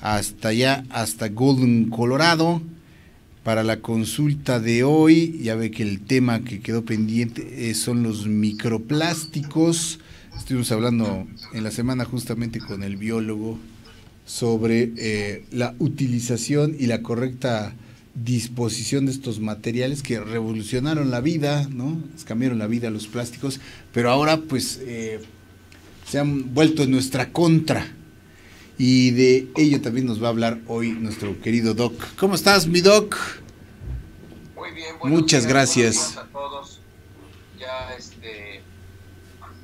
hasta allá, hasta Golden, Colorado, para la consulta de hoy. Ya ve que el tema que quedó pendiente son los microplásticos. Estuvimos hablando en la semana justamente con el biólogo sobre la utilización y la correcta disposición de estos materiales que revolucionaron la vida, ¿no? Cambiaron la vida los plásticos, pero ahora pues se han vuelto en nuestra contra. Y de ello también nos va a hablar hoy nuestro querido Doc. ¿Cómo estás, mi Doc? Muy bien, muchas gracias. Buenos días a todos. Ya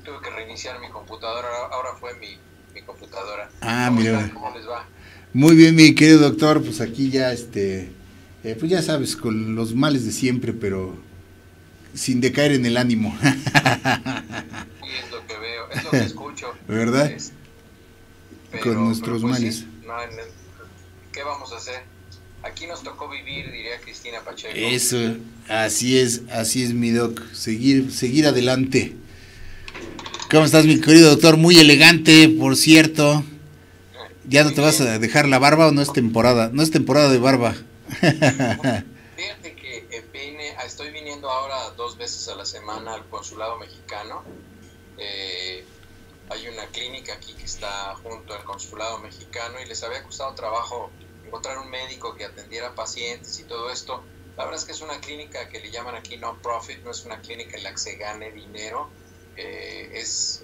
tuve que reiniciar mi computadora, ahora fue mi computadora. Mira. ¿Cómo les va? Muy bien, mi querido doctor, pues aquí ya pues ya sabes, con los males de siempre, pero sin decaer en el ánimo. Sí, es lo que veo, es lo que escucho. ¿Verdad? Con nuestros pues, males. Sí, ¿qué vamos a hacer? Aquí nos tocó vivir, diría Cristina Pacheco. Eso, así es, mi doc. Seguir adelante. ¿Cómo estás, mi querido doctor? Muy elegante, por cierto. ¿Ya no te vas a dejar la barba o no es temporada? No es temporada de barba. Fíjate que estoy viniendo ahora 2 veces a la semana al consulado mexicano. Hay una clínica aquí que está junto al consulado mexicano y les había costado trabajo encontrar un médico que atendiera pacientes y todo esto. La verdad es que es una clínica que le llaman aquí non-profit, no es una clínica en la que se gane dinero, es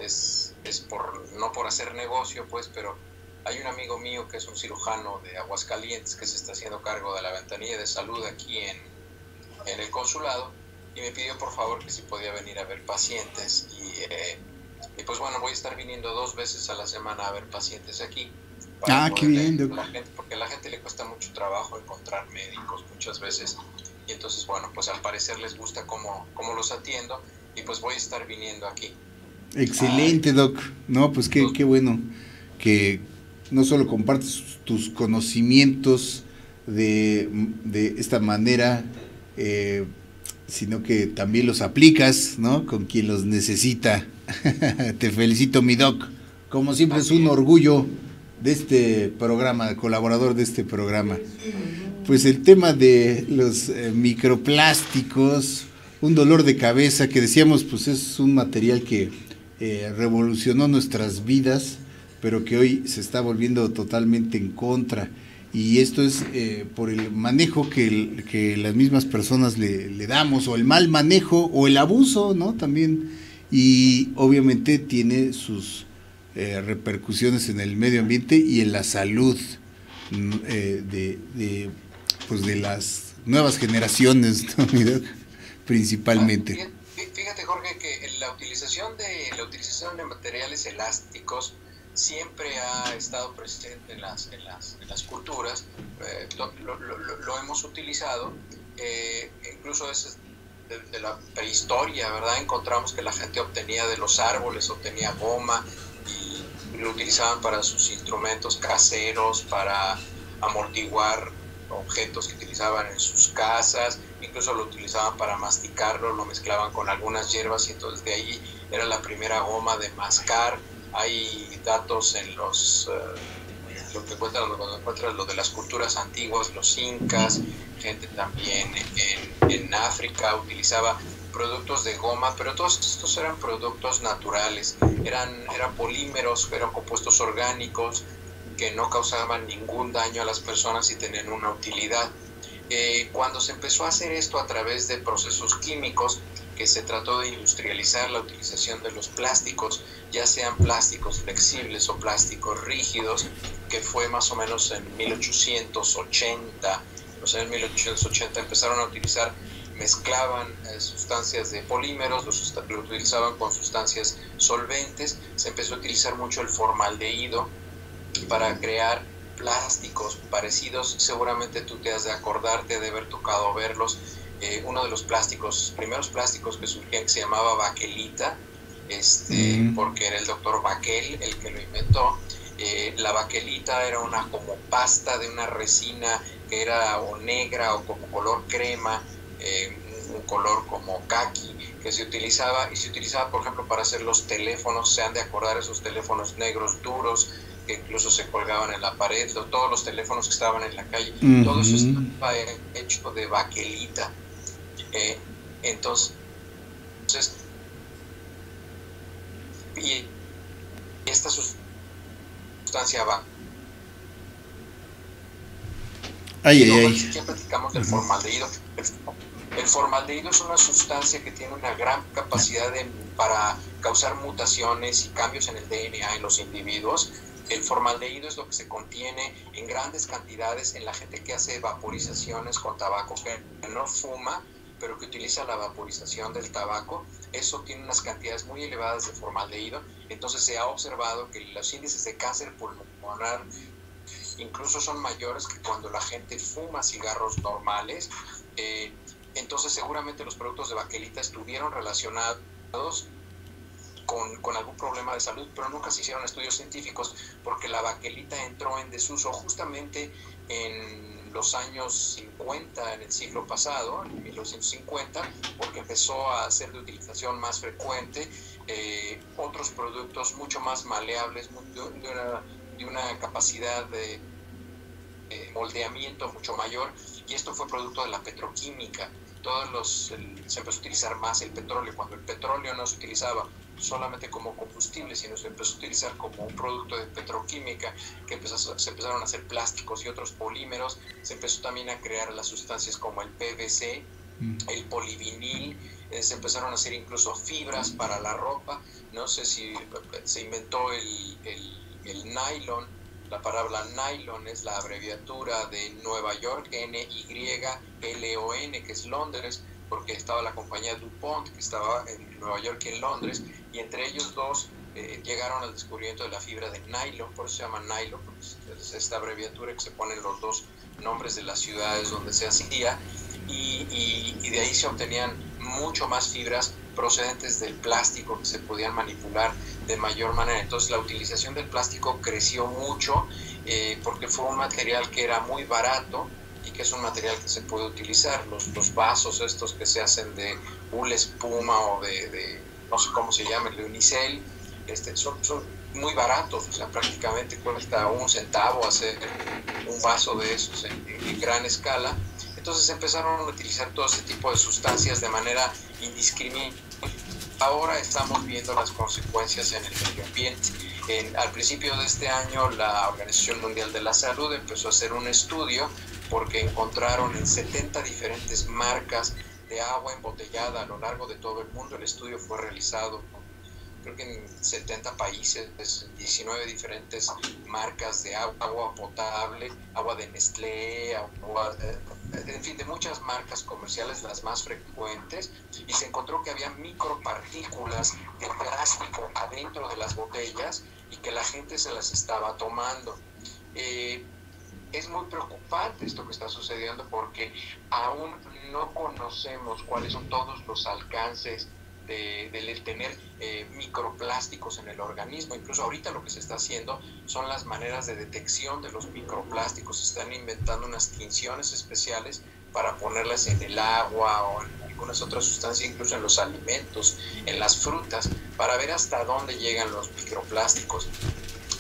no por hacer negocio, pues, pero hay un amigo mío que es un cirujano de Aguascalientes que se está haciendo cargo de la ventanilla de salud aquí en el consulado y me pidió por favor que si podía venir a ver pacientes y pues bueno, voy a estar viniendo 2 veces a la semana a ver pacientes aquí. Qué bien, Doc. Porque a la gente le cuesta mucho trabajo encontrar médicos muchas veces. Y entonces, bueno, pues al parecer les gusta cómo los atiendo y pues voy a estar viniendo aquí. Excelente, Doc. No, pues qué bueno que no solo compartes tus conocimientos de esta manera, sino que también los aplicas, ¿no? Con quien los necesita. Te felicito, mi Doc. Como siempre es un orgullo de este programa, colaborador de este programa. Pues el tema de los microplásticos, un dolor de cabeza que decíamos, pues es un material que revolucionó nuestras vidas, pero que hoy se está volviendo totalmente en contra. Y esto es por el manejo que las mismas personas le damos, o el mal manejo, o el abuso, ¿no? También. Y obviamente tiene sus repercusiones en el medio ambiente y en la salud de las nuevas generaciones, ¿no? Principalmente. Fíjate, Jorge, que la utilización de materiales elásticos siempre ha estado presente en las culturas, lo hemos utilizado, incluso desde la prehistoria, ¿verdad? Encontramos que la gente obtenía de los árboles, obtenía goma y lo utilizaban para sus instrumentos caseros, para amortiguar objetos que utilizaban en sus casas, incluso lo utilizaban para masticarlo, lo mezclaban con algunas hierbas y entonces de ahí era la primera goma de mascar. Hay datos en lo que cuando encuentras lo de las culturas antiguas, los incas, gente también en África utilizaba productos de goma, pero todos estos eran productos naturales, eran polímeros, eran compuestos orgánicos que no causaban ningún daño a las personas y tenían una utilidad. Cuando se empezó a hacer esto a través de procesos químicos, que se trató de industrializar la utilización de los plásticos, ya sean plásticos flexibles o plásticos rígidos, que fue más o menos en 1880. Los años 1880 empezaron a utilizar, mezclaban sustancias de polímeros, lo utilizaban con sustancias solventes, se empezó a utilizar mucho el formaldehído para crear plásticos parecidos. Seguramente tú te has de acordarte de haber tocado verlos. Uno de los primeros plásticos que surgían, que se llamaba baquelita, porque era el doctor Baquel el que lo inventó. La baquelita era una como pasta de una resina que era o negra o como color crema, un color como caqui, que se utilizaba por ejemplo para hacer los teléfonos. Se han de acordar esos teléfonos negros duros que incluso se colgaban en la pared, todos los teléfonos que estaban en la calle, todo eso estaba hecho de baquelita. Entonces, y esta sustancia va. Ya platicamos del formaldehído. El formaldehído es una sustancia que tiene una gran capacidad para causar mutaciones y cambios en el DNA en los individuos. El formaldehído es lo que se contiene en grandes cantidades en la gente que hace vaporizaciones con tabaco, que no fuma, pero que utiliza la vaporización del tabaco. Eso tiene unas cantidades muy elevadas de formaldehído. Entonces se ha observado que los índices de cáncer pulmonar incluso son mayores que cuando la gente fuma cigarros normales. Entonces seguramente los productos de baquelita estuvieron relacionados con algún problema de salud, pero nunca se hicieron estudios científicos porque la baquelita entró en desuso justamente en los años 50, en el siglo pasado, en 1950, porque empezó a ser de utilización más frecuente, otros productos mucho más maleables, de una capacidad de moldeamiento mucho mayor, y esto fue producto de la petroquímica. Se empezó a utilizar más el petróleo. Cuando el petróleo no se utilizaba solamente como combustible, sino se empezó a utilizar como un producto de petroquímica, que se empezaron a hacer plásticos y otros polímeros, se empezó también a crear las sustancias como el PVC, el polivinil, se empezaron a hacer incluso fibras para la ropa. No sé si se inventó el nylon. La palabra nylon es la abreviatura de Nueva York, NYLON, que es Londres, porque estaba la compañía DuPont, que estaba en Nueva York y en Londres, y entre ellos dos llegaron al descubrimiento de la fibra de nylon. Por eso se llama nylon, porque es esta abreviatura que se ponen los dos nombres de las ciudades donde se hacía, y de ahí se obtenían mucho más fibras procedentes del plástico que se podían manipular de mayor manera. Entonces la utilización del plástico creció mucho porque fue un material que era muy barato y que es un material que se puede utilizar. Los vasos estos que se hacen de hule espuma o de no sé cómo se llama, de unicel, son muy baratos, o sea, prácticamente cuesta 1 centavo hacer un vaso de esos en gran escala. Entonces empezaron a utilizar todo ese tipo de sustancias de manera indiscriminada. Ahora estamos viendo las consecuencias en el medio ambiente. Al principio de este año, la Organización Mundial de la Salud empezó a hacer un estudio porque encontraron en 70 diferentes marcas de agua embotellada a lo largo de todo el mundo. El estudio fue realizado creo que en 70 países, 19 diferentes marcas de agua potable, agua de Nestlé, en fin, de muchas marcas comerciales, las más frecuentes, y se encontró que había micropartículas de plástico adentro de las botellas y que la gente se las estaba tomando. Es muy preocupante esto que está sucediendo porque aún no conocemos cuáles son todos los alcances del tener microplásticos en el organismo. Incluso ahorita lo que se está haciendo son las maneras de detección de los microplásticos. Se están inventando unas tinciones especiales para ponerlas en el agua o en algunas otras sustancias, incluso en los alimentos, en las frutas, para ver hasta dónde llegan los microplásticos.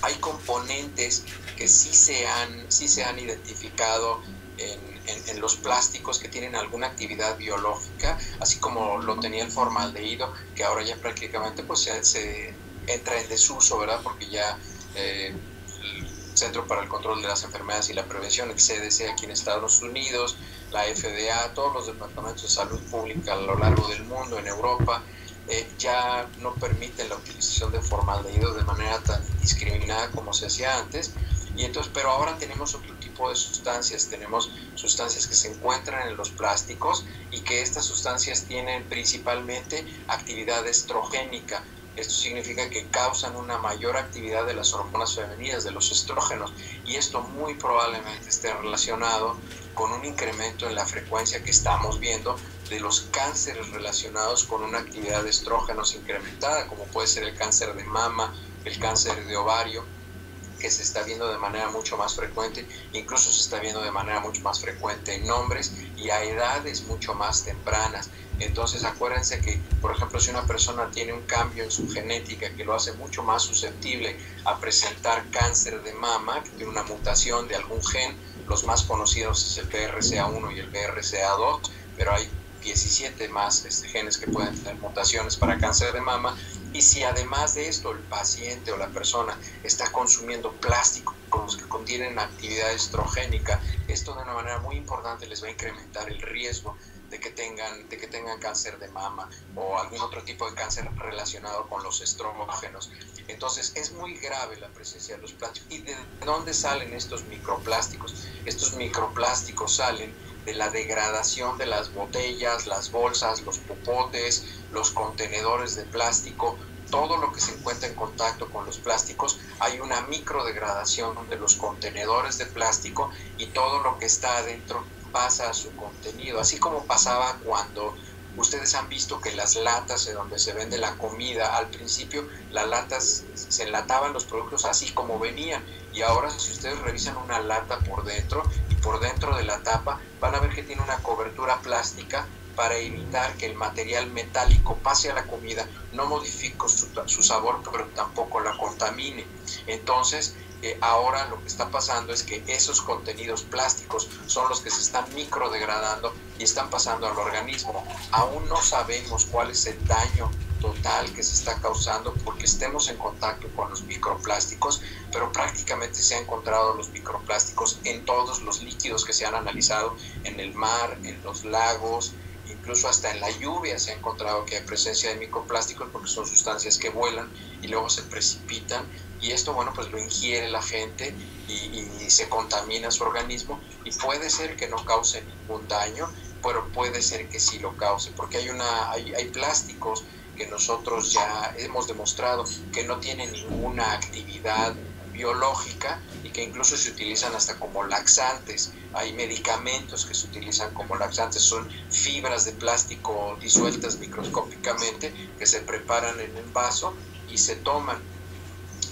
Hay componentes que sí se han identificado en los plásticos que tienen alguna actividad biológica, así como lo tenía el formaldehído, que ahora ya prácticamente pues se entra en desuso, ¿verdad? Porque ya el Centro para el Control de las Enfermedades y la Prevención, el CDC aquí en Estados Unidos, la FDA, todos los departamentos de salud pública a lo largo del mundo, en Europa, ya no permiten la utilización de formaldehído de manera tan discriminada como se hacía antes. Y entonces, pero ahora tenemos otro tipo de sustancias, tenemos sustancias que se encuentran en los plásticos y que estas sustancias tienen principalmente actividad estrogénica. Esto significa que causan una mayor actividad de las hormonas femeninas, de los estrógenos, y esto muy probablemente esté relacionado con un incremento en la frecuencia que estamos viendo de los cánceres relacionados con una actividad de estrógenos incrementada, como puede ser el cáncer de mama, el cáncer de ovario. que se está viendo de manera mucho más frecuente, incluso se está viendo de manera mucho más frecuente en hombres y a edades mucho más tempranas. Entonces acuérdense que, por ejemplo, si una persona tiene un cambio en su genética que lo hace mucho más susceptible a presentar cáncer de mama, que tiene una mutación de algún gen, los más conocidos es el BRCA1 y el BRCA2, pero hay 17 más genes que pueden tener mutaciones para cáncer de mama. Y si además de esto el paciente o la persona está consumiendo plásticos que contienen actividad estrogénica, esto de una manera muy importante les va a incrementar el riesgo de que tengan cáncer de mama o algún otro tipo de cáncer relacionado con los estrógenos. Entonces es muy grave la presencia de los plásticos. ¿Y de dónde salen estos microplásticos? Estos microplásticos salen de la degradación de las botellas, las bolsas, los popotes, los contenedores de plástico. Todo lo que se encuentra en contacto con los plásticos, hay una microdegradación de los contenedores de plástico y todo lo que está adentro pasa a su contenido, así como pasaba cuando ustedes han visto que las latas en donde se vende la comida, al principio las latas se enlataban los productos así como venían, y ahora si ustedes revisan una lata por dentro y por dentro de la tapa van a ver que tiene una cobertura plástica para evitar que el material metálico pase a la comida, no modifique su sabor, pero tampoco la contamine. Entonces ahora lo que está pasando es que esos contenidos plásticos son los que se están microdegradando y están pasando al organismo. Aún no sabemos cuál es el daño total que se está causando porque estemos en contacto con los microplásticos, pero prácticamente se han encontrado los microplásticos en todos los líquidos que se han analizado, en el mar, en los lagos, incluso hasta en la lluvia se ha encontrado que hay presencia de microplásticos porque son sustancias que vuelan y luego se precipitan, y esto, bueno, pues lo ingiere la gente y se contamina su organismo, y puede ser que no cause ningún daño, pero puede ser que sí lo cause, porque hay plásticos que nosotros ya hemos demostrado que no tienen ninguna actividad biológica y que incluso se utilizan hasta como laxantes. Hay medicamentos que se utilizan como laxantes, son fibras de plástico disueltas microscópicamente que se preparan en un vaso y se toman.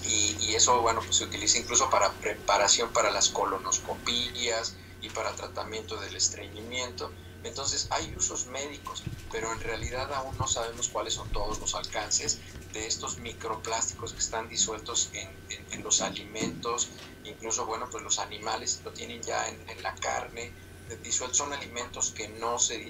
Y eso, bueno, pues se utiliza incluso para preparación para las colonoscopías y para tratamiento del estreñimiento. Entonces hay usos médicos, pero en realidad aún no sabemos cuáles son todos los alcances de estos microplásticos que están disueltos en los alimentos. Incluso, bueno, pues los animales lo tienen ya en la carne disueltos. Son alimentos que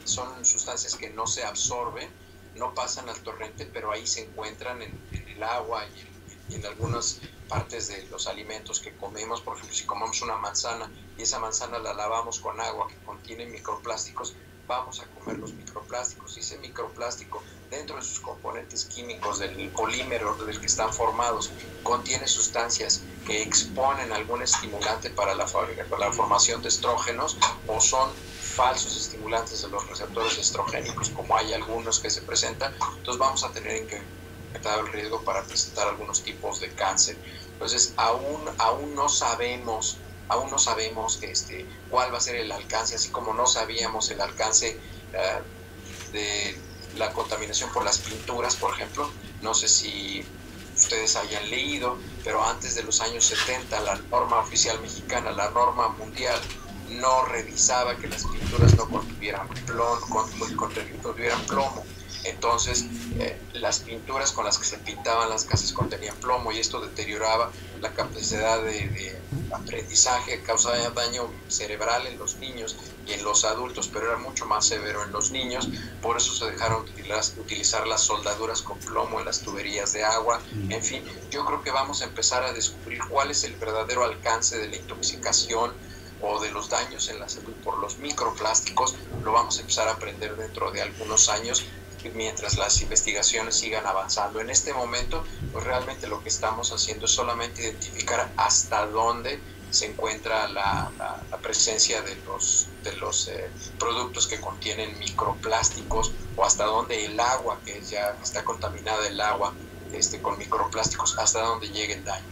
son sustancias que no se absorben, no pasan al torrente, pero ahí se encuentran en el agua y en algunas partes de los alimentos que comemos. Por ejemplo, si comemos una manzana y esa manzana la lavamos con agua que contiene microplásticos, vamos a comer los microplásticos, y ese microplástico dentro de sus componentes químicos del polímero del que están formados contiene sustancias que exponen algún estimulante para la formación de estrógenos, o son falsos estimulantes de los receptores estrogénicos, como hay algunos que se presentan. Entonces vamos a tener en el riesgo para presentar algunos tipos de cáncer. Entonces aún no sabemos cuál va a ser el alcance, así como no sabíamos el alcance de la contaminación por las pinturas, por ejemplo. No sé si ustedes hayan leído, pero antes de los años 70 la norma oficial mexicana, la norma mundial, no revisaba que las pinturas no contuvieran plomo. Entonces, las pinturas con las que se pintaban las casas contenían plomo, y esto deterioraba la capacidad de aprendizaje, causaba daño cerebral en los niños y en los adultos, pero era mucho más severo en los niños. Por eso se dejaron utilizar las soldaduras con plomo en las tuberías de agua. En fin, yo creo que vamos a empezar a descubrir cuál es el verdadero alcance de la intoxicación o de los daños en la salud por los microplásticos. Lo vamos a empezar a aprender dentro de algunos años, mientras las investigaciones sigan avanzando. En este momento, pues realmente lo que estamos haciendo es solamente identificar hasta dónde se encuentra la presencia de los productos que contienen microplásticos, o hasta dónde el agua, que ya está contaminada el agua con microplásticos, hasta dónde llega el daño.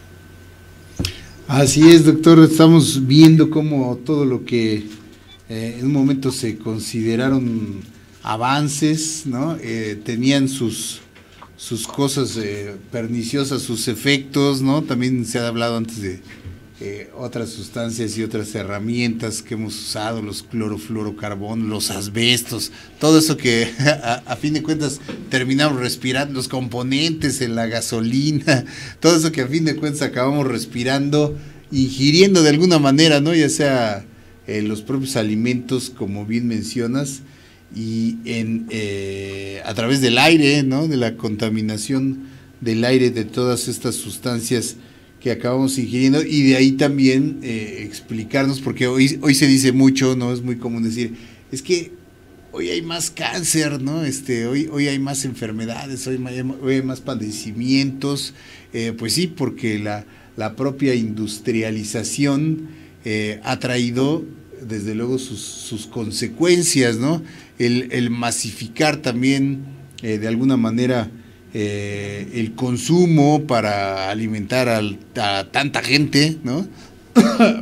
Así es, doctor. Estamos viendo cómo todo lo que en un momento se consideraron avances, ¿no? Tenían sus cosas perniciosas, sus efectos, ¿no? También se ha hablado antes de otras sustancias y otras herramientas que hemos usado, los clorofluorocarbonos, los asbestos, todo eso que a fin de cuentas terminamos respirando, los componentes en la gasolina, todo eso que a fin de cuentas acabamos respirando, ingiriendo de alguna manera, ¿no? Ya sea los propios alimentos, como bien mencionas, y a través del aire, ¿no? De la contaminación del aire, de todas estas sustancias que acabamos ingiriendo, y de ahí también explicarnos, porque hoy se dice mucho, ¿no? Es muy común decir, es que hoy hay más cáncer, ¿no? Hoy hay más enfermedades, hoy hay más padecimientos, pues sí, porque la propia industrialización ha traído desde luego sus consecuencias, ¿no? El masificar también de alguna manera el consumo para alimentar a tanta gente, ¿no?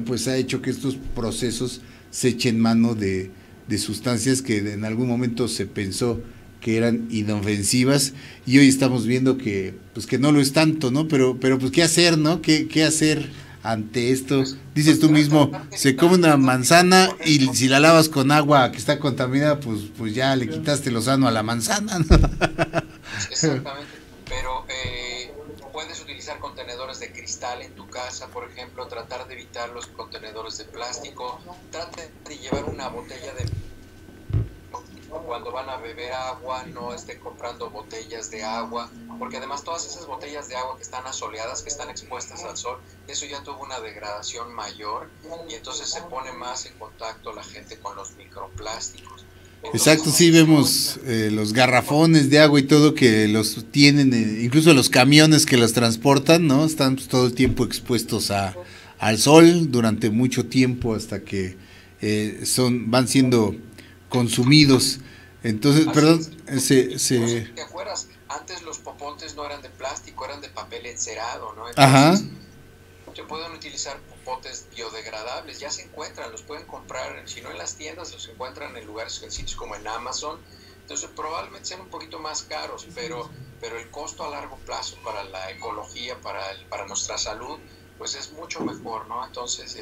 Pues ha hecho que estos procesos se echen mano de sustancias que en algún momento se pensó que eran inofensivas, y hoy estamos viendo que pues que no lo es tanto, ¿no? Pero pues qué hacer, ¿no? ¿Qué hacer ante esto? Dices tú mismo, se come una manzana y si la lavas con agua que está contaminada, pues ya le quitaste lo sano a la manzana, ¿no? Exactamente, pero puedes utilizar contenedores de cristal en tu casa, por ejemplo, tratar de evitar los contenedores de plástico, trate de llevar una botella de... Cuando van a beber agua, no estén comprando botellas de agua, porque además todas esas botellas de agua que están asoleadas, que están expuestas al sol, eso ya tuvo una degradación mayor, y entonces se pone más en contacto la gente con los microplásticos. Entonces, exacto, sí vemos los garrafones de agua y todo que los tienen, incluso los camiones que los transportan, ¿no? Están pues, todo el tiempo expuestos al sol durante mucho tiempo hasta que van siendo consumidos. Entonces, así perdón, ¿te acuerdas? Antes los popotes no eran de plástico, eran de papel encerado, ¿no? Entonces, ajá. Se pueden utilizar popotes biodegradables, ya se encuentran, los pueden comprar, si no en las tiendas, los encuentran en lugares, en sitios como en Amazon. Entonces probablemente sean un poquito más caros, pero el costo a largo plazo para la ecología, para nuestra salud, pues es mucho mejor, ¿no? Entonces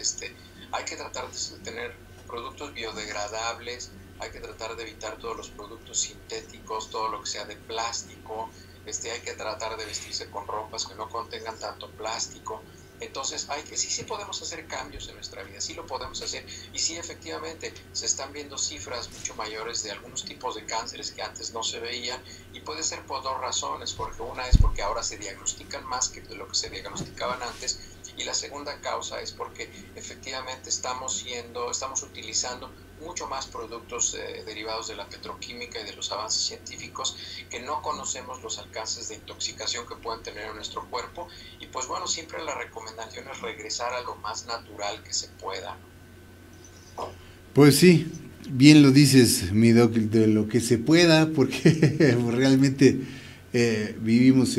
hay que tratar de tener productos biodegradables, hay que tratar de evitar todos los productos sintéticos, todo lo que sea de plástico, hay que tratar de vestirse con ropas que no contengan tanto plástico. Entonces sí podemos hacer cambios en nuestra vida, sí lo podemos hacer, y sí efectivamente se están viendo cifras mucho mayores de algunos tipos de cánceres que antes no se veían, y puede ser por dos razones, porque una es porque ahora se diagnostican más que de lo que se diagnosticaban antes, y la segunda causa es porque efectivamente estamos utilizando mucho más productos derivados de la petroquímica y de los avances científicos, que no conocemos los alcances de intoxicación que pueden tener en nuestro cuerpo, y pues bueno, siempre la recomendación es regresar a lo más natural que se pueda. Pues sí, bien lo dices, mi doc, de lo que se pueda, porque realmente vivimos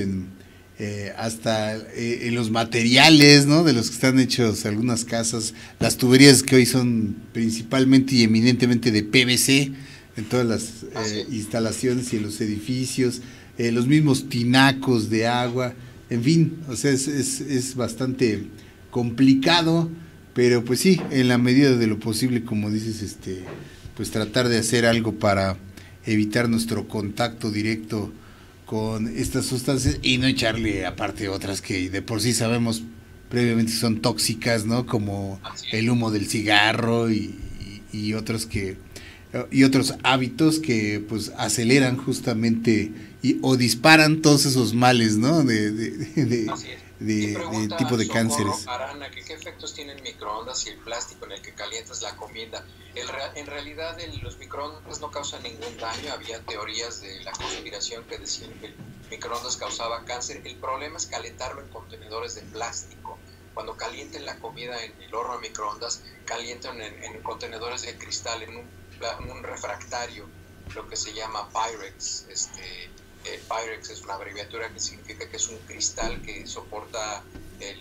hasta en los materiales, ¿no? De los que están hechos algunas casas, las tuberías que hoy son principalmente y eminentemente de PVC en todas las instalaciones y en los edificios, los mismos tinacos de agua, en fin, o sea, es bastante complicado, pero pues sí, en la medida de lo posible, como dices, pues tratar de hacer algo para evitar nuestro contacto directo con estas sustancias y no echarle aparte otras que de por sí sabemos previamente son tóxicas, ¿no? Como el humo del cigarro y otros hábitos que pues aceleran justamente o disparan todos esos males, ¿no? De tipo de cánceres. Arana, ¿qué efectos tiene el microondas y el plástico en el que calientas la comida? En realidad los microondas no causan ningún daño. Había teorías de la conspiración que decían que el microondas causaba cáncer. El problema es calentarlo en contenedores de plástico. Cuando calienten la comida en el horno de microondas, calientan en contenedores de cristal, en un refractario, lo que se llama Pyrex. Pyrex es una abreviatura que significa que es un cristal que soporta el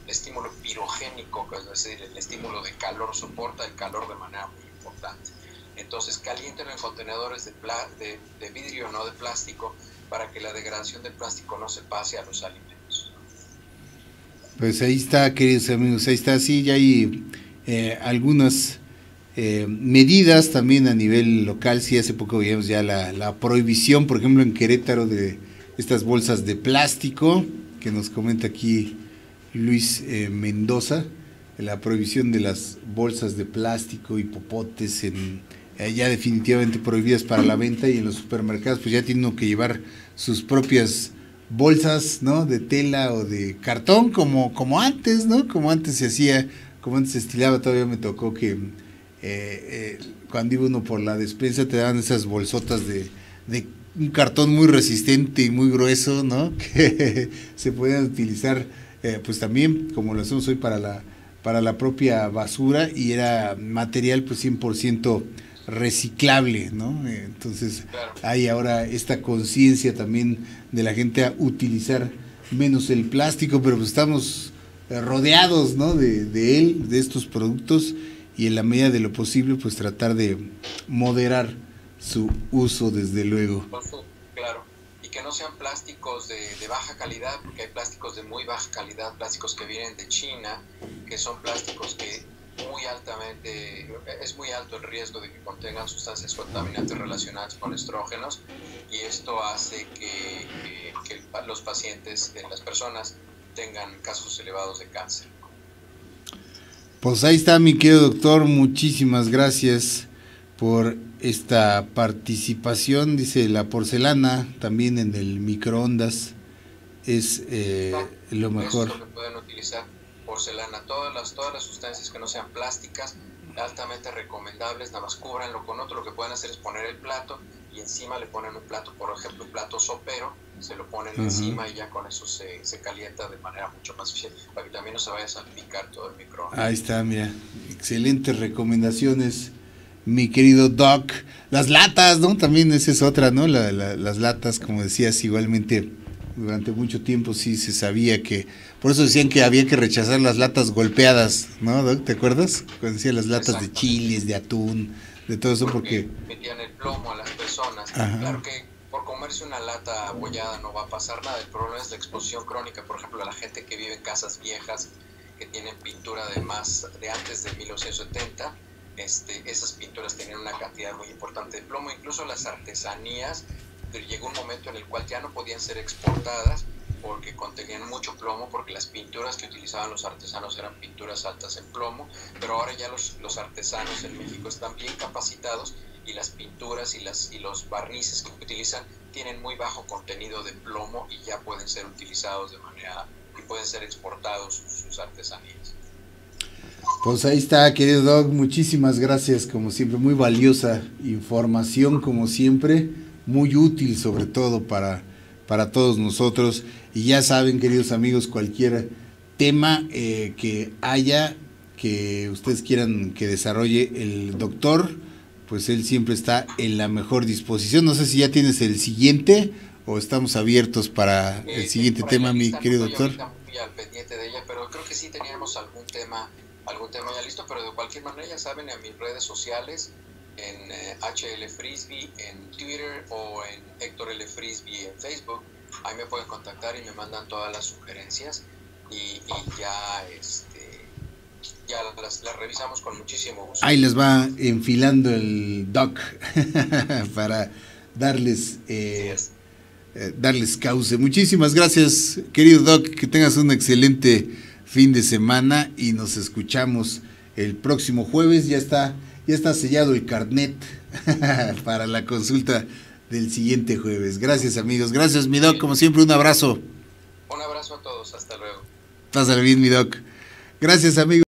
estímulo pirogénico, es decir, el estímulo de calor, soporta el calor de manera muy importante. Entonces calienten en contenedores de vidrio, no de plástico, para que la degradación del plástico no se pase a los alimentos. Pues ahí está, queridos amigos, ahí está, sí, ya hay algunas medidas también a nivel local. Sí, hace poco veíamos ya la prohibición, por ejemplo, en Querétaro, de estas bolsas de plástico, que nos comenta aquí Luis Mendoza, la prohibición de las bolsas de plástico y popotes ya definitivamente prohibidas para la venta, y en los supermercados pues ya tiene uno que llevar sus propias bolsas, ¿no? De tela o de cartón, como antes, ¿no? Como antes se hacía, como antes se estilaba. Todavía me tocó que cuando iba uno por la despensa te daban esas bolsotas de un cartón muy resistente y muy grueso, ¿no? Que se podían utilizar pues también, como lo hacemos hoy, para la propia basura, y era material pues 100% reciclable, ¿no? Entonces hay ahora esta conciencia también de la gente a utilizar menos el plástico, pero pues estamos rodeados, ¿no? de estos productos, y en la medida de lo posible pues tratar de moderar su uso, desde luego. Claro, y que no sean plásticos de baja calidad, porque hay plásticos de muy baja calidad, plásticos que vienen de China, que son plásticos que es muy alto el riesgo de que contengan sustancias contaminantes relacionadas con estrógenos, y esto hace que los pacientes, las personas, tengan casos elevados de cáncer. Pues ahí está, mi querido doctor, muchísimas gracias por esta participación. Dice, la porcelana también en el microondas es lo mejor. Es lo que pueden utilizar, porcelana, todas las sustancias que no sean plásticas, altamente recomendables. Nada más cúbranlo con otro. Lo que pueden hacer es poner el plato y encima le ponen un plato, por ejemplo, un plato sopero, se lo ponen encima, y ya con eso se calienta de manera mucho más eficiente, para que también no se vaya a salpicar todo el microondas. Ahí está, mira, excelentes recomendaciones, mi querido Doc. Las latas, ¿no? También esa es otra, ¿no? Las latas, como decías, igualmente durante mucho tiempo sí se sabía que, por eso decían que había que rechazar las latas golpeadas, ¿no, Doc? ¿Te acuerdas? Cuando decían las latas de chiles, de atún, de todo eso, porque metían el plomo a las personas. Ajá. Claro que por comerse una lata abollada no va a pasar nada. El problema es la exposición crónica. Por ejemplo, a la gente que vive en casas viejas, que tienen pintura de antes de 1970, esas pinturas tenían una cantidad muy importante de plomo. Incluso las artesanías, llegó un momento en el cual ya no podían ser exportadas porque contenían mucho plomo, porque las pinturas que utilizaban los artesanos eran pinturas altas en plomo. Pero ahora ya los artesanos en México están bien capacitados, y las pinturas y los barnices que utilizan tienen muy bajo contenido de plomo, y ya pueden ser utilizados y pueden ser exportados sus artesanías. Pues ahí está, querido Doc, muchísimas gracias, como siempre, muy valiosa información, como siempre, muy útil sobre todo para todos nosotros. Y ya saben, queridos amigos, cualquier tema que haya, que ustedes quieran que desarrolle el doctor, pues él siempre está en la mejor disposición. No sé si ya tienes el siguiente o estamos abiertos para el siguiente tema, mi querido doctor. Estoy muy al pendiente de ella, pero creo que sí teníamos algún tema ya listo. Pero de cualquier manera, ya saben, en mis redes sociales, en HL Frisbee en Twitter o en Héctor L. Frisbee en Facebook, ahí me pueden contactar y me mandan todas las sugerencias, y ya las revisamos con muchísimo gusto. Ahí les va enfilando el Doc para darles cauce. Muchísimas gracias, querido Doc, que tengas un excelente fin de semana, y nos escuchamos el próximo jueves. Ya está sellado el carnet para la consulta del siguiente jueves. Gracias, amigos. Gracias, mi Doc, como siempre, un abrazo. Un abrazo a todos, hasta luego. Pásale bien, mi Doc. Gracias, amigos.